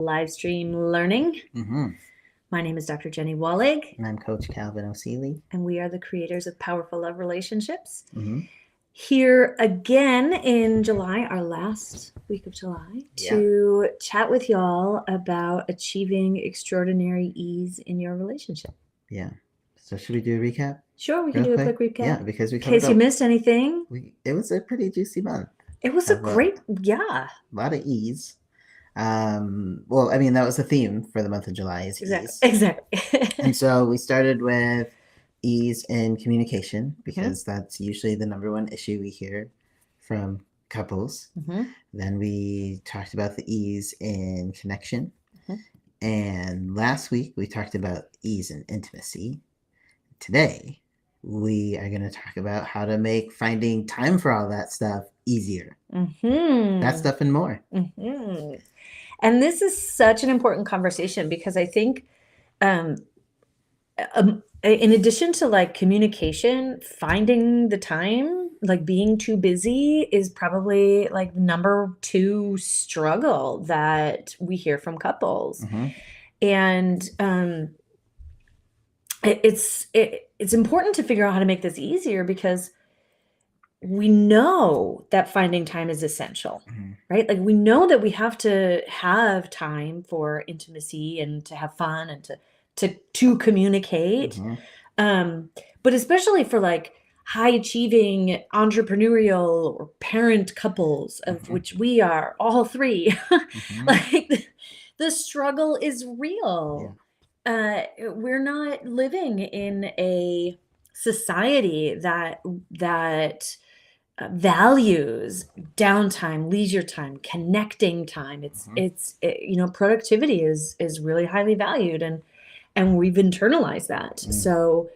live stream learning. Mm-hmm. My name is Dr. Jenny Wallig, And I'm Coach Calvin O'Seeley. and we are the creators of Powerful Love Relationships. Mm-hmm. Here again in July, our last week of July, to chat with y'all about achieving extraordinary ease in your relationship. Yeah. So should we do a recap? Sure, we can do a quick recap. Yeah, because we in case you missed anything. It was a pretty juicy month. It was a lot of ease. Well, I mean, that was the theme for the month of July is ease. Exactly. And so we started with ease in communication because that's usually the number one issue we hear from couples. Then we talked about the ease in connection. And last week we talked about ease in intimacy. Today we are going to talk about how to make finding time for all that stuff easier. That stuff and more. And this is such an important conversation because I think in addition to like communication, finding the time, like being too busy is probably like number 2 struggle that we hear from couples. And it's important to figure out how to make this easier because we know that finding time is essential, right? Like we know that we have to have time for intimacy and to have fun and to communicate. But especially for like high achieving entrepreneurial or parent couples, of which we are all 3, like the struggle is real. We're not living in a society that values downtime, leisure time, connecting time. It's productivity is really highly valued, and we've internalized that. So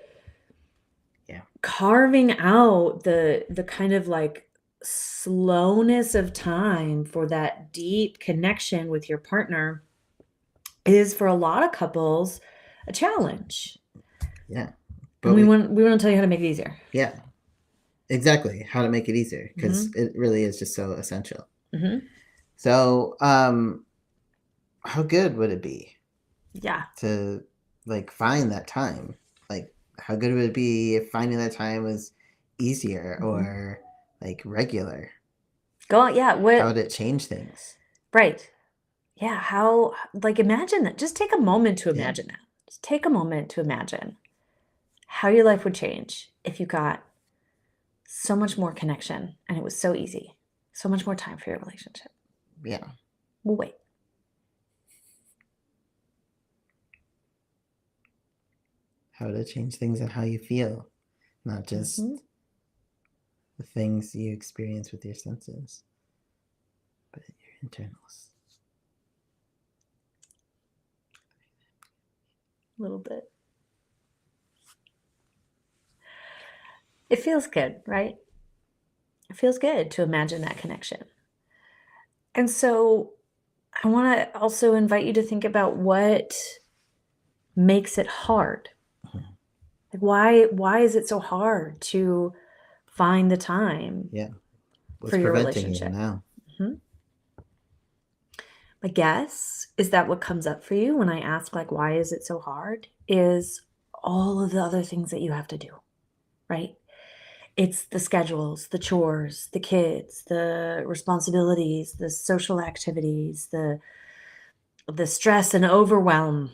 carving out the kind of like slowness of time for that deep connection with your partner is for a lot of couples a challenge. But we want to tell you how to make it easier. Exactly, how to make it easier because it really is just so essential. So how good would it be to like find that time? Like how good would it be if finding that time was easier or like regular? How would it change things? Right. Yeah, how, like, imagine that. Just take a moment to imagine that. Just take a moment to imagine how your life would change if you got so much more connection and it was so easy. So much more time for your relationship. We'll wait. How would it change things and how you feel? Not just the things you experience with your senses, but your internals. A little bit. It feels good, right? It feels good to imagine that connection. And so I want to also invite you to think about what makes it hard. Like why is it so hard to find the time for your relationship now? My guess is that what comes up for you when I ask like why is it so hard is all of the other things that you have to do, right? It's the schedules, the chores, the kids, the responsibilities, the social activities, the stress and overwhelm,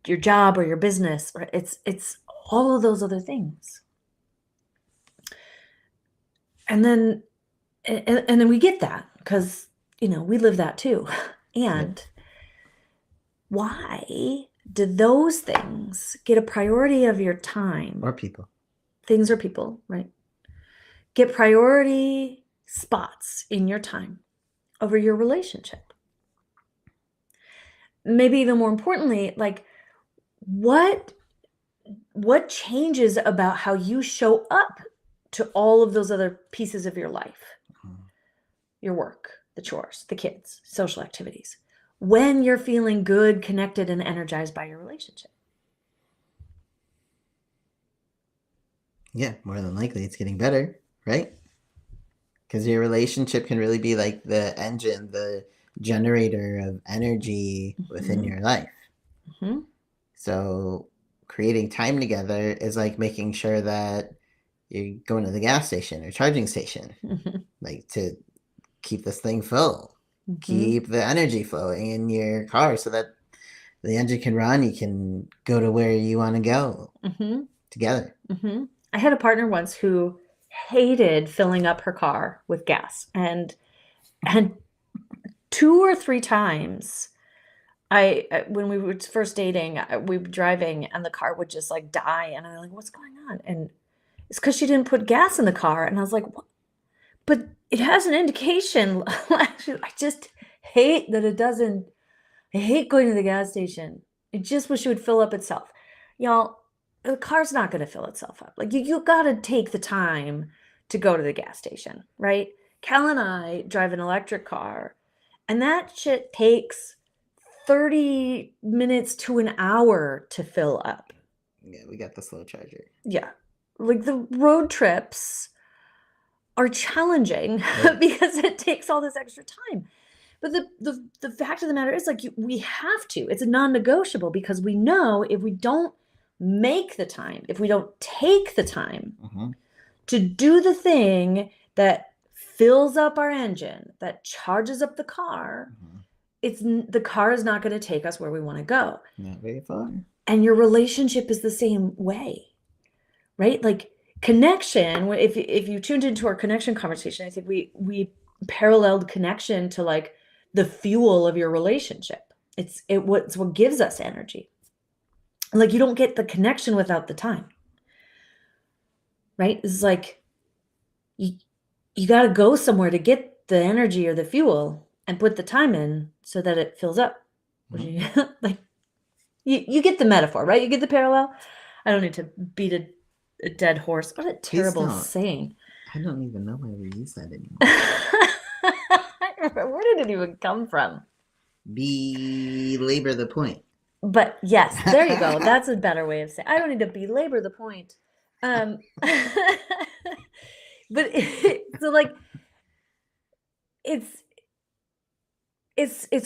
your job or your business. Right? It's all of those other things. And then we get that because, we live that too. And why do those things get a priority of your time? Or people. Things or people, right? Get priority spots in your time over your relationship. Maybe even more importantly, like what changes about how you show up to all of those other pieces of your life? Your work, the chores, the kids, social activities, when you're feeling good, connected, and energized by your relationship. Yeah, more than likely it's getting better, right? Because your relationship can really be like the engine, the generator of energy within your life. Mm-hmm. So creating time together is like making sure that you're going to the gas station or charging station, like to keep this thing full, keep the energy flowing in your car so that the engine can run. You can go to where you want to go together. I had a partner once who hated filling up her car with gas, and 2 or 3 times when we were first dating, we were driving and the car would just like die, and I'm like, what's going on? And it's because she didn't put gas in the car, and I was like, what? But it has an indication. I just hate that it doesn't. I hate going to the gas station. I just wish it would fill up itself. Y'all, the car's not going to fill itself up. Like, you got to take the time to go to the gas station, right? Cal and I drive an electric car, and that shit takes 30 minutes to an hour to fill up. Yeah, we got the slow charger. Yeah. Like, the road trips are challenging because it takes all this extra time. But the fact of the matter is, like, we have to. It's a non-negotiable, because we know if we don't make the time, if we don't take the time to do the thing that fills up our engine, that charges up the car, the car is not going to take us where we want to go. Not very far. And your relationship is the same way, right? Like, connection, if you tuned into our connection conversation, I think we paralleled connection to like the fuel of your relationship. It's what gives us energy. Like, you don't get the connection without the time, right? It's like you got to go somewhere to get the energy or the fuel and put the time in so that it fills up. Like, you get the metaphor, right? You get the parallel. I don't need to beat a dead horse. What a terrible saying. I don't even know why we use that anymore. Where did it even come from? Belabor the point. But yes, there you go. That's a better way of saying. I don't need to belabor the point. But so like, it's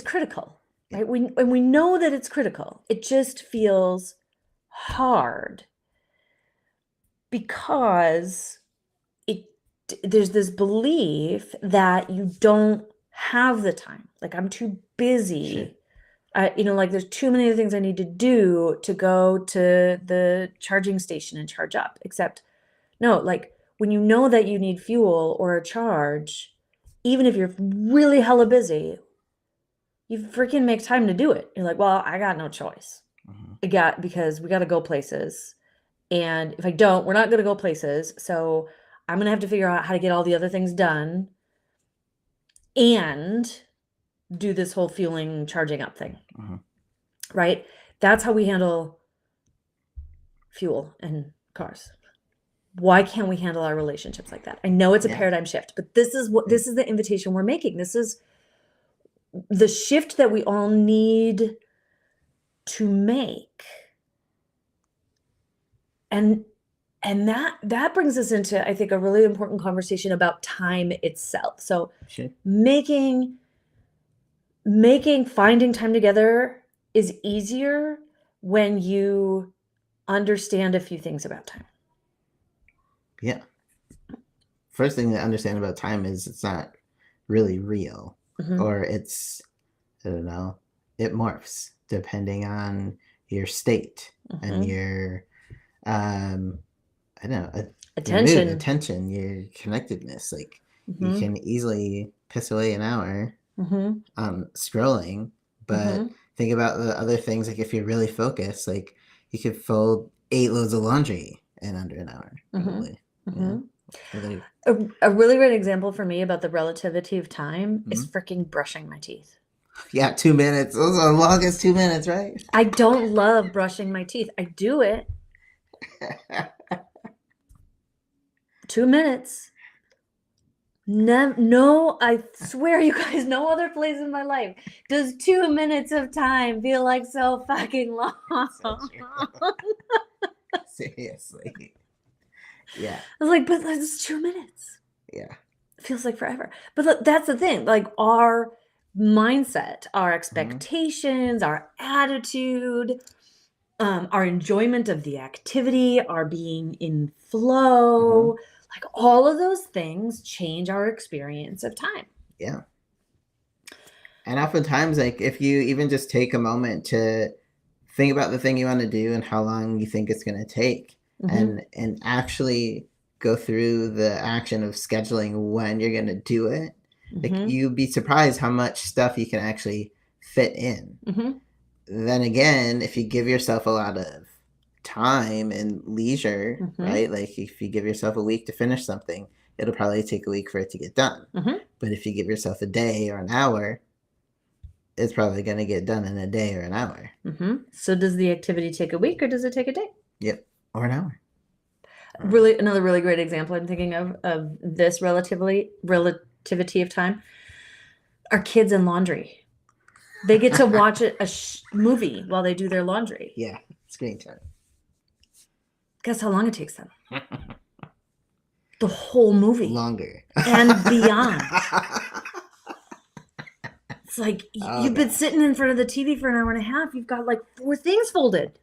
critical, right? When we know that it's critical, it just feels hard because there's this belief that you don't have the time. Like, I'm too busy. Like, there's too many things I need to do to go to the charging station and charge up. Except, no, like, when you know that you need fuel or a charge, even if you're really hella busy, you freaking make time to do it. You're like, well, I got no choice. Because we got to go places. And if I don't, we're not going to go places. So I'm going to have to figure out how to get all the other things done and do this whole fueling, charging up thing. Right? That's how we handle fuel and cars. Why can't we handle our relationships like that? I know it's a paradigm shift, but this is the invitation we're making. This is the shift that we all need to make. And that brings us into, I think, a really important conversation about time itself. So making finding time together is easier when you understand a few things about time. Yeah. First thing to understand about time is it's not really real, or it's, I don't know, it morphs depending on your state and your, I don't know, attention, your mood, attention, your connectedness. Like, you can easily piss away an hour on scrolling, but think about the other things. Like, if you're really focused, like, you could fold 8 loads of laundry in under an hour, probably. A really great example for me about the relativity of time is freaking brushing my teeth. Yeah, 2 minutes. Those are the longest 2 minutes, right? I don't love brushing my teeth. I do it. 2 minutes. No, I swear, you guys, no other place in my life does 2 minutes of time feel like so fucking long. Seriously. Yeah. I was like, but that's 2 minutes. Yeah. It feels like forever. But look, that's the thing. Like, our mindset, our expectations, our attitude, our enjoyment of the activity, our being in flow, like all of those things change our experience of time. Yeah. And oftentimes, like if you even just take a moment to think about the thing you want to do and how long you think it's going to take, and actually go through the action of scheduling when you're going to do it, like you'd be surprised how much stuff you can actually fit in. Then again, if you give yourself a lot of time and leisure, right? Like if you give yourself a week to finish something, it'll probably take a week for it to get done. But if you give yourself a day or an hour, it's probably going to get done in a day or an hour. So does the activity take a week or does it take a day? Yep. Or an hour. Really, another really great example I'm thinking of this relativity of time. Our kids in laundry. They get to watch a movie while they do their laundry. Yeah. Screen time. Guess how long it takes them? The whole movie. Longer. And beyond. It's like you've been sitting in front of the TV for an hour and a half. You've got like 4 things folded.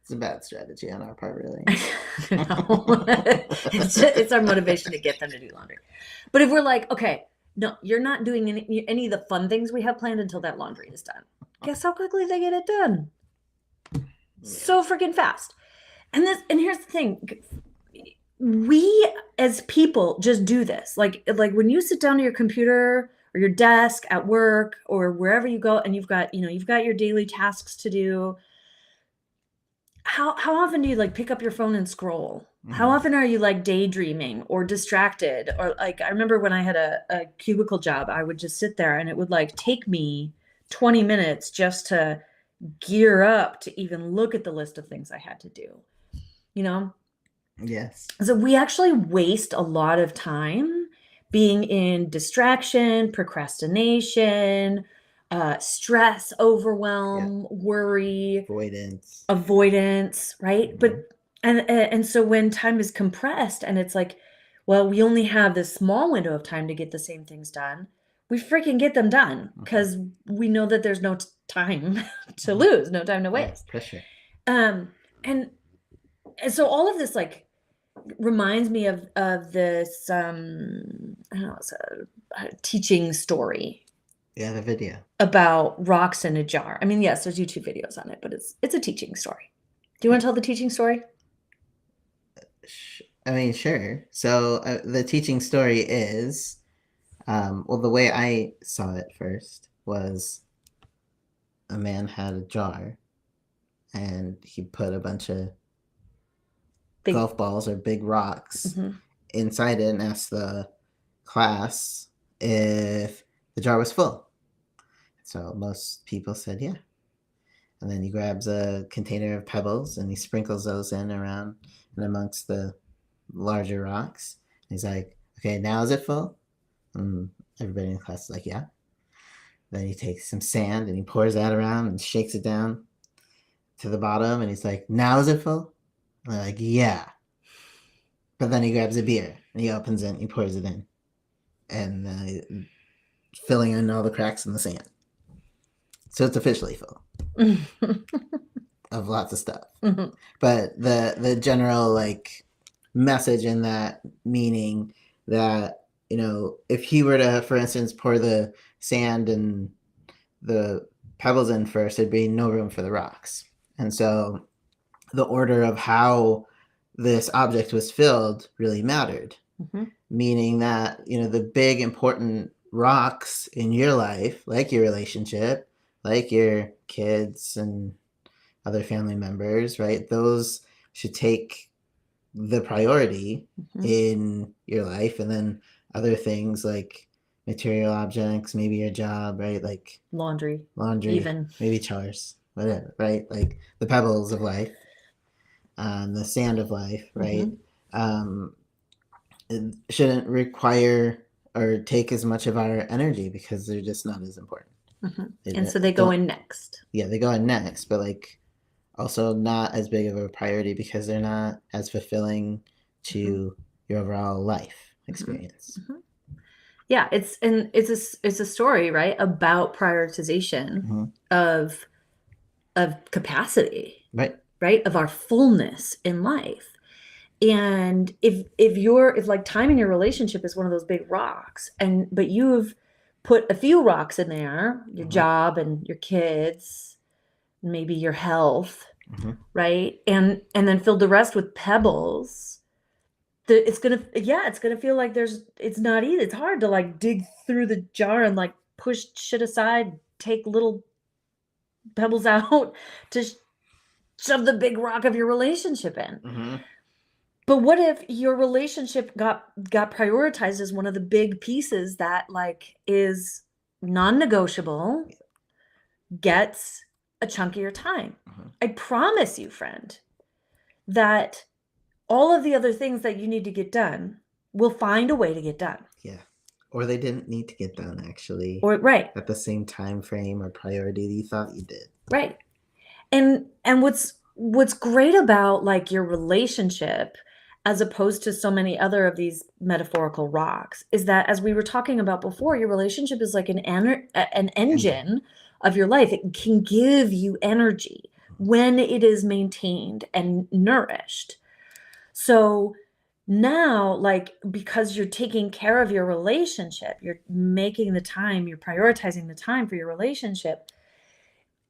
It's a bad strategy on our part, really. No. It's our motivation to get them to do laundry. But if we're like, okay, no, you're not doing any of the fun things we have planned until that laundry is done. Guess how quickly they get it done? Yeah. So freaking fast. And here's the thing. We as people just do this. Like when you sit down to your computer or your desk at work or wherever you go and you've got your daily tasks to do. How often do you like pick up your phone and scroll? How often are you like daydreaming or distracted? Or like, I remember when I had a cubicle job, I would just sit there and it would like take me 20 minutes just to gear up to even look at the list of things I had to do, Yes. So we actually waste a lot of time being in distraction, procrastination, stress, overwhelm, worry, avoidance, right? But and so when time is compressed and it's like, well, we only have this small window of time to get the same things done, we freaking get them done because we know that there's no time to lose, no time to waste. Pressure. And so all of this like reminds me of this I don't know, it's a teaching story. Yeah, the video about rocks in a jar. I mean, yes, there's YouTube videos on it, but it's a teaching story. Do you want to tell the teaching story? I mean, sure. So the teaching story is, well, the way I saw it first was a man had a jar and he put a bunch of golf balls or big rocks inside it and asked the class if the jar was full. So most people said yeah. And then he grabs a container of pebbles and he sprinkles those around and amongst the larger rocks. And he's like, okay, now is it full? And everybody in the class is like, yeah. Then he takes some sand and he pours that around and shakes it down to the bottom. And he's like, now is it full? And they're like, yeah. But then he grabs a beer and he opens it and he pours it in. And filling in all the cracks in the sand. So it's officially full of lots of stuff. But the general like message in that meaning that, if he were to, for instance, pour the sand and the pebbles in first, there'd be no room for the rocks. And so the order of how this object was filled really mattered. Meaning that, the big important rocks in your life, like your relationship, like your kids and other family members, right? Those should take the priority in your life. And then other things like material objects, maybe your job, right? Like laundry, even maybe chores, whatever, right? Like the pebbles of life, the sand of life, right? It shouldn't require or take as much of our energy because they're just not as important. And so they go in next. Yeah, they go in next, but like also not as big of a priority because they're not as fulfilling to your overall life experience. Yeah, it's a story, right, about prioritization Mm-hmm. of capacity, Right. right, of our fullness in life. And if like time in your relationship is one of those big rocks, but you've put a few rocks in there, your Mm-hmm. job and your kids, maybe your health, Mm-hmm. right, and then filled the rest with pebbles, it's gonna feel like it's not easy. It's hard to like dig through the jar and like push shit aside, take little pebbles out to shove the big rock of your relationship in. Mm-hmm. But what if your relationship got prioritized as one of the big pieces that like is non-negotiable, gets a chunk of your time? Mm-hmm. I promise you, friend, that all of the other things that you need to get done will find a way to get done. Yeah. Or they didn't need to get done actually. Or right. At the same time frame or priority that you thought you did. Right. And what's great about like your relationship as opposed to so many other of these metaphorical rocks is that, as we were talking about before, your relationship is like an engine of your life. It can give you energy when it is maintained and nourished. So now, like, because you're taking care of your relationship, you're making the time, you're prioritizing the time for your relationship,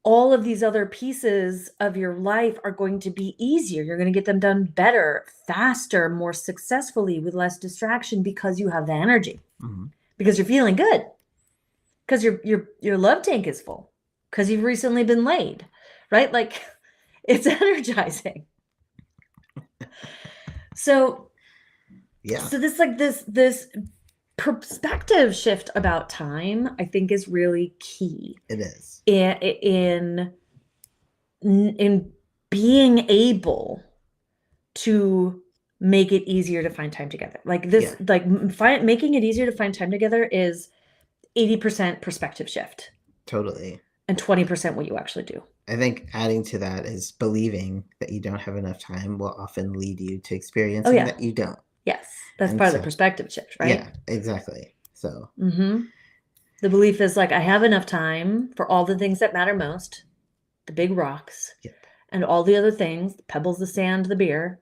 all of these other pieces of your life are going to be easier. You're going to get them done better, faster, more successfully, with less distraction, because you have the energy, Mm-hmm. because you're feeling good, because your love tank is full, because you've recently been laid, right? Like, it's energizing. So Yeah. So this perspective shift about time, I think, is really key It is. in being able to make it easier to find time together. Like this, like making it easier to find time together is 80% perspective shift. Totally. And 20% what you actually do. I think adding to that is believing that you don't have enough time will often lead you to experiencing that you don't. Yes, that's part of the perspective shift, right? Yeah, exactly. So. Mm-hmm. The belief is like, I have enough time for all the things that matter most, the big rocks, and all the other things, the pebbles, the sand, the beer,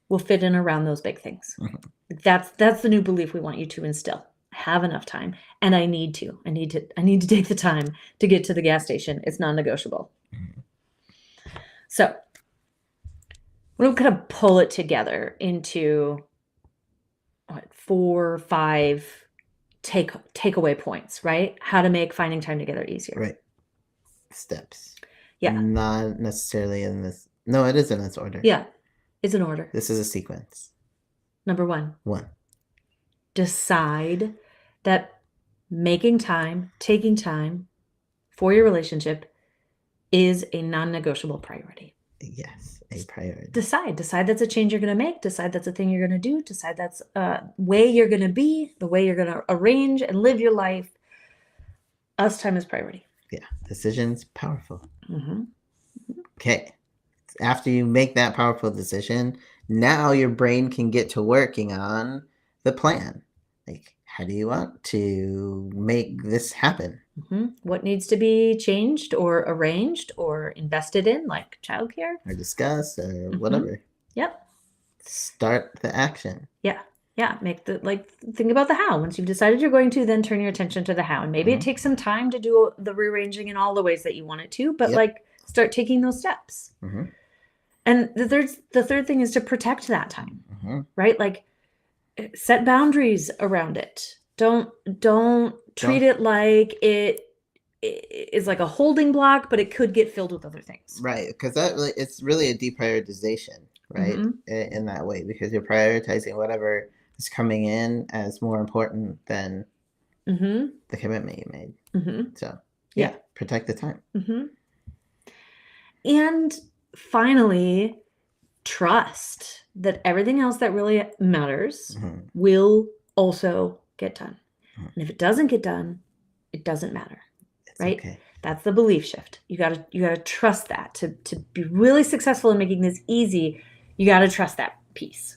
will fit in around those big things. Mm-hmm. That's the new belief we want you to instill. I have enough time, and I need to take the time to get to the gas station. It's non-negotiable. Mm-hmm. So we'll kind of pull it together into 4 or 5 takeaway points, right? How to make finding time together easier. Right. Steps. Yeah. Not necessarily in this. No, it is in this order. Yeah. It's an order. This is a sequence. Number 1. 1. Decide that making time, taking time for your relationship is a non-negotiable priority. Yes, a priority. Decide that's a change you're going to make. Decide that's a thing you're going to do. Decide that's a way you're going to be, the way you're going to arrange and live your life. Us time is priority. Yeah, decision's powerful. Mm-hmm. Okay, after you make that powerful decision, now your brain can get to working on the plan. Like, how do you want to make this happen? Mm-hmm. What needs to be changed or arranged or invested in, like childcare? Or discussed or whatever. Yep. Start the action. Yeah. Yeah. Think about the how. Once you've decided you're going to, then turn your attention to the how. And maybe it takes some time to do the rearranging in all the ways that you want it to, but start taking those steps. Mm-hmm. And the third thing is to protect that time, right? Like, set boundaries around it. Don't treat it like it is like a holding block, but it could get filled with other things. Right, because it's really a deprioritization, right? In that way, because you're prioritizing whatever is coming in as more important than the commitment you made. So protect the time. And finally, trust that everything else that really matters will also get done. And if it doesn't get done, it doesn't matter. It's right? Okay. That's the belief shift. You gotta trust that. To be really successful in making this easy, you gotta trust that piece.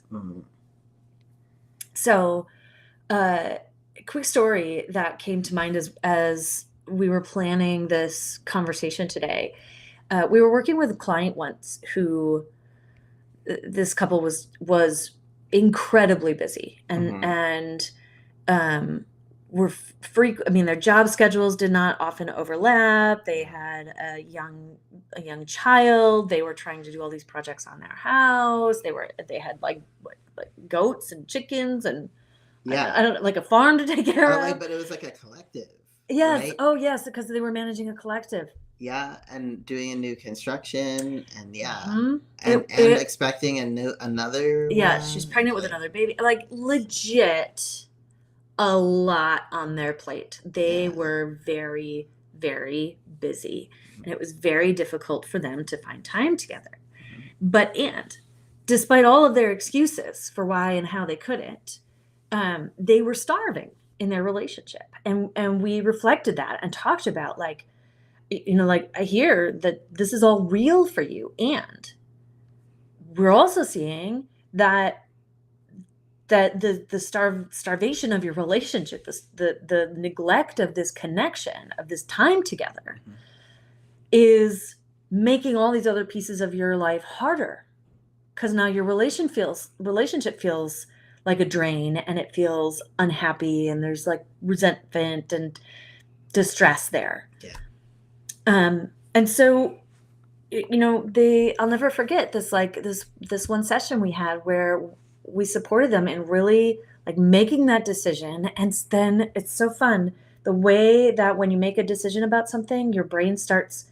So quick story that came to mind as we were planning this conversation today. We were working with a client once who this couple was incredibly busy and were I mean, their job schedules did not often overlap. They had a young child. They were trying to do all these projects on their house. They had like goats and chickens and I don't like a farm to take care of. But it was like a collective. Yes. Right? Oh, yes, because they were managing a collective. Yeah, and doing a new construction, and and expecting another. Yeah, she's pregnant with another baby. Like legit, a lot on their plate. They were very, very busy, and it was very difficult for them to find time together. But despite all of their excuses for why and how they couldn't, they were starving in their relationship, and we reflected that and talked about like, like I hear that this is all real for you, and we're also seeing that the starvation of your relationship, the neglect of this connection, of this time together, is making all these other pieces of your life harder, because now your relationship feels like a drain, and it feels unhappy, and there's like resentment and distress there. And so, I'll never forget this one session we had where we supported them in really like making that decision. And then it's so fun the way that when you make a decision about something, your brain starts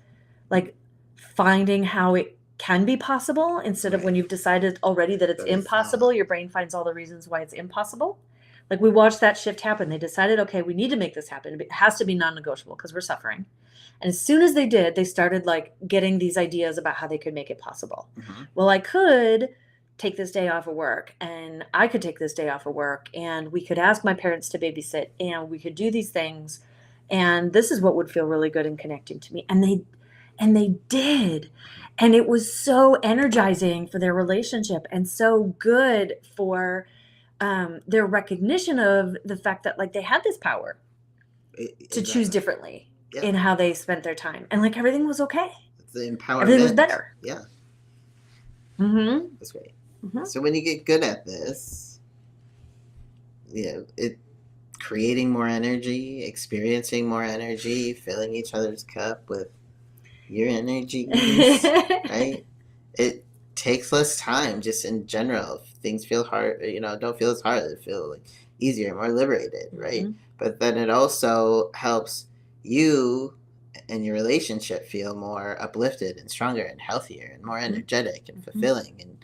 like finding how it can be possible, instead of when you've decided already that it's impossible, your brain finds all the reasons why it's impossible. Like we watched that shift happen. They decided, okay, we need to make this happen. It has to be non-negotiable because we're suffering. And as soon as they did, they started like getting these ideas about how they could make it possible. Well, I could take this day off of work, and I could take this day off of work, and we could ask my parents to babysit, and we could do these things. And this is what would feel really good and connecting to me. And they did. And it was so energizing for their relationship, and so good for their recognition of the fact that like they had this power to choose differently in how they spent their time, and like everything was okay. It's the empowerment. Everything was better. Yeah. That's great. So when you get good at this, it creating more energy, experiencing more energy, filling each other's cup with your energy, right? It takes less time just in general. If things feel hard, don't feel as hard. They feel like easier, more liberated, right? But then it also helps you and your relationship feel more uplifted and stronger and healthier and more energetic and fulfilling and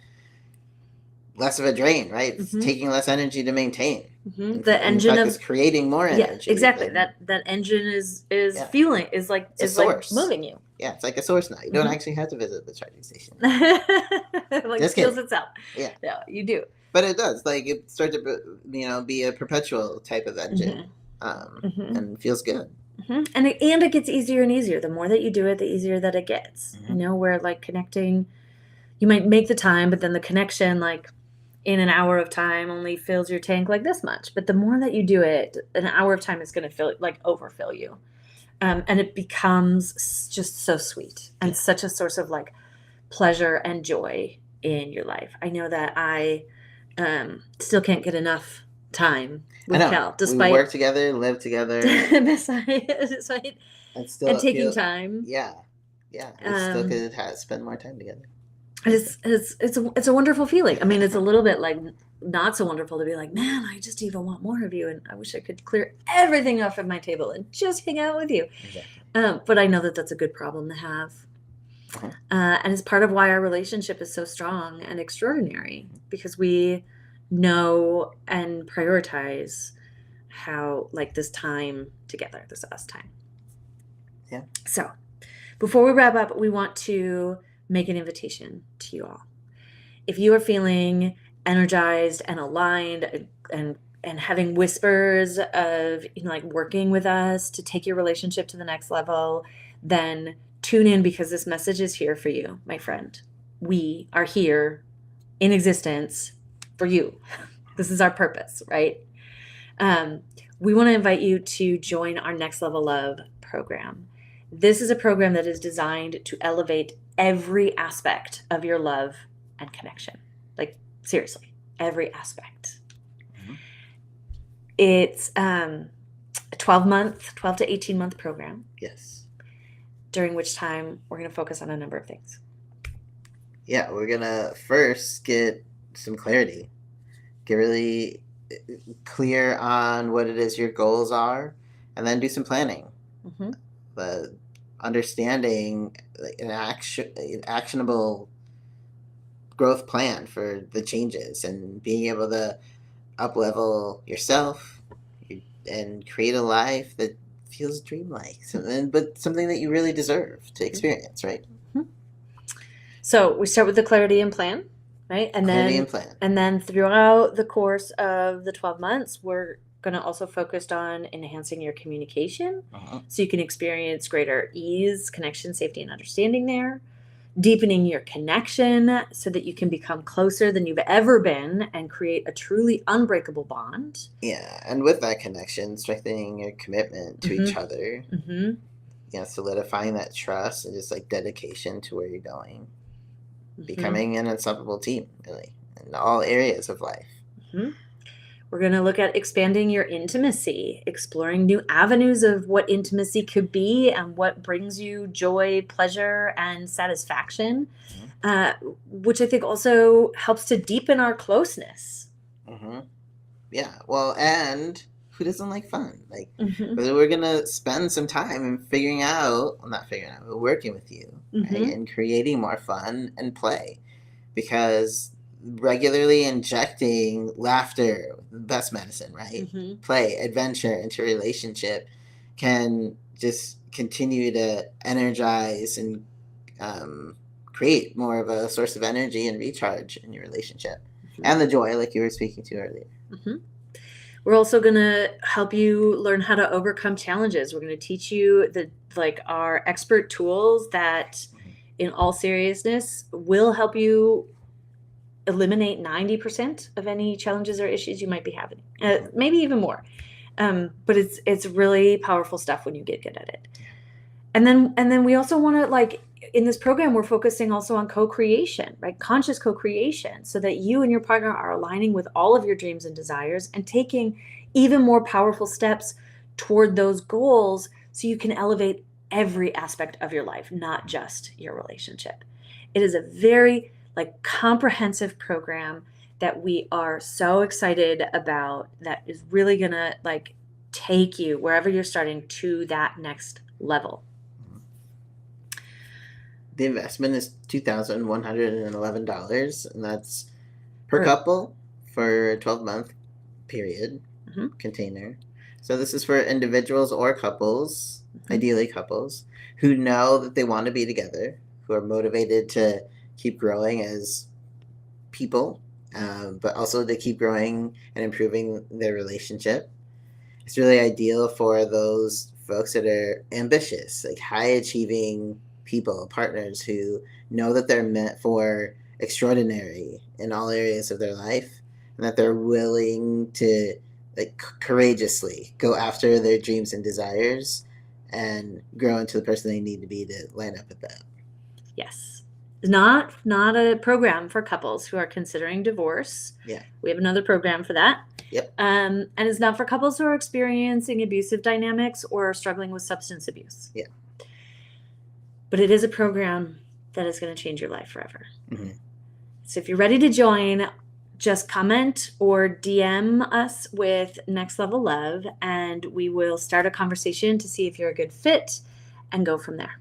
less of a drain, right? It's taking less energy to maintain. The engine is creating more energy. Yeah, exactly. That engine is feeling is like moving you. Yeah, it's like a source now. You don't actually have to visit the charging station. Like it feels itself. Yeah, you do. But it does. Like it starts to be a perpetual type of engine, and feels good. And it gets easier and easier. The more that you do it, the easier that it gets. Where like connecting, you might make the time, but then the connection, like in an hour of time, only fills your tank like this much. But the more that you do it, an hour of time is going to overfill you. And it becomes just so sweet and such a source of like pleasure and joy in your life. I know that I still can't get enough time with Cal, despite we work together, live together, despite and taking time. Yeah, we still could spend more time together. It's a wonderful feeling. I mean, it's a little bit like not so wonderful to be like, man, I just even want more of you, and I wish I could clear everything off of my table and just hang out with you. Exactly. But I know that that's a good problem to have, and it's part of why our relationship is so strong and extraordinary, because we know and prioritize how like this time together, this us time. Yeah. So before we wrap up, we want to make an invitation to you all. If you are feeling energized and aligned and having whispers of like working with us to take your relationship to the next level, then tune in, because this message is here for you, my friend. We are here in existence for you. This is our purpose, right? we want to invite you to join our Next Level Love program. This is a program that is designed to elevate every aspect of your love and connection. Like, seriously, every aspect. Mhm. It's a 12 to 18 month program. Yes. During which time we're going to focus on a number of things. Yeah, we're going to first get some clarity. Get really clear on what it is your goals are, and then do some planning. Mm-hmm. The understanding an actionable growth plan for the changes, and being able to up level yourself and create a life that feels dreamlike, but something that you really deserve to experience, right? Mm-hmm. So we start with the clarity and plan, right? And then throughout the course of the 12 months, we're going to also focus on enhancing your communication, so you can experience greater ease, connection, safety, and understanding there. Deepening your connection so that you can become closer than you've ever been and create a truly unbreakable bond. Yeah, and with that connection, strengthening your commitment to each other. Mm-hmm. Solidifying that trust and just like dedication to where you're going. Becoming an unstoppable team, really, in all areas of life. Mm-hmm. We're going to look at expanding your intimacy, exploring new avenues of what intimacy could be and what brings you joy, pleasure, and satisfaction, which I think also helps to deepen our closeness. Mm-hmm. Yeah, well, and who doesn't like fun? Like, we're going to spend some time in working with you, right? And creating more fun and play, because regularly injecting laughter, best medicine, right? Play, adventure into a relationship can just continue to energize and create more of a source of energy and recharge in your relationship, and the joy, like you were speaking to earlier. We're also going to help you learn how to overcome challenges. We're going to teach you our expert tools that, in all seriousness, will help you eliminate 90% of any challenges or issues you might be having, maybe even more. But it's really powerful stuff when you get good at it. And then we also want to, in this program, we're focusing also on co-creation, right? Conscious co-creation, so that you and your partner are aligning with all of your dreams and desires and taking even more powerful steps toward those goals, so you can elevate every aspect of your life, not just your relationship. It is a very comprehensive program that we are so excited about, that is really gonna take you wherever you're starting to that next level. The investment is $2,111, and that's per couple for a 12-month period container. So this is for individuals or couples, ideally couples, who know that they want to be together, who are motivated to keep growing as people, but also to keep growing and improving their relationship. It's really ideal for those folks that are ambitious, high achieving people, partners who know that they're meant for extraordinary in all areas of their life, and that they're willing to courageously go after their dreams and desires and grow into the person they need to be to line up with that. Yes. Not a program for couples who are considering divorce. Yeah. We have another program for that. Yep. And it's not for couples who are experiencing abusive dynamics or struggling with substance abuse. Yeah. But it is a program that is going to change your life forever. So if you're ready to join, just comment or DM us with Next Level Love, and we will start a conversation to see if you're a good fit and go from there.